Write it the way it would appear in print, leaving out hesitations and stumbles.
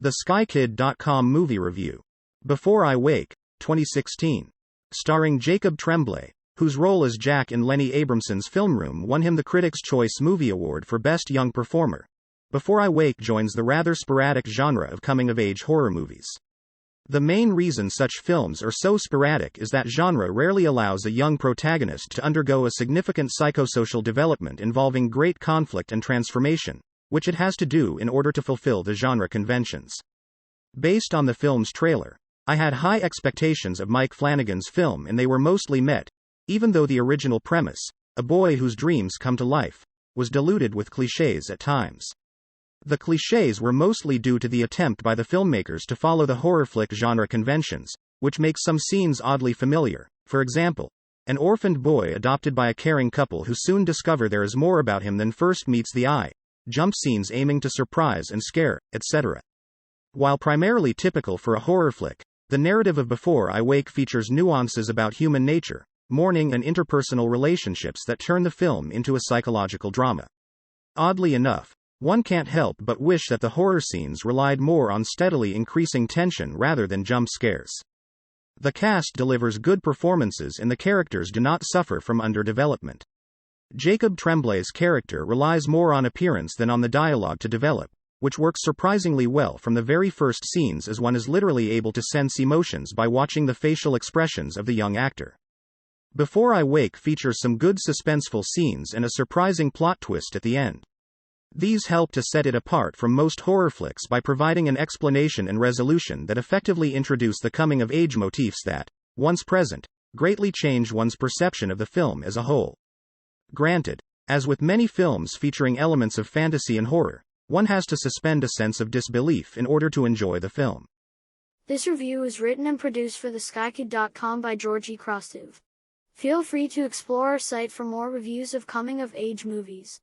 The SkyKid.com movie review. Before I Wake, 2016. Starring Jacob Tremblay, whose role as Jack in Lenny Abramson's Film Room won him the Critics' Choice Movie Award for Best Young Performer. Before I Wake joins the rather sporadic genre of coming-of-age horror movies. The main reason such films are so sporadic is that genre rarely allows a young protagonist to undergo a significant psychosocial development involving great conflict and transformation, which it has to do in order to fulfill the genre conventions. Based on the film's trailer, I had high expectations of Mike Flanagan's film and they were mostly met, even though the original premise, a boy whose dreams come to life, was diluted with clichés at times. The clichés were mostly due to the attempt by the filmmakers to follow the horror flick genre conventions, which makes some scenes oddly familiar. For example, an orphaned boy adopted by a caring couple who soon discover there is more about him than first meets the eye, jump scenes aiming to surprise and scare, etc. While primarily typical for a horror flick, the narrative of Before I Wake features nuances about human nature, mourning and interpersonal relationships that turn the film into a psychological drama. Oddly enough, one can't help but wish that the horror scenes relied more on steadily increasing tension rather than jump scares. The cast delivers good performances and the characters do not suffer from underdevelopment. Jacob Tremblay's character relies more on appearance than on the dialogue to develop, which works surprisingly well from the very first scenes as one is literally able to sense emotions by watching the facial expressions of the young actor. Before I Wake features some good suspenseful scenes and a surprising plot twist at the end. These help to set it apart from most horror flicks by providing an explanation and resolution that effectively introduce the coming-of-age motifs that, once present, greatly change one's perception of the film as a whole. Granted, as with many films featuring elements of fantasy and horror, one has to suspend a sense of disbelief in order to enjoy the film. This review was written and produced for theskykid.com by Georgi Krastov. Feel free to explore our site for more reviews of coming-of-age movies.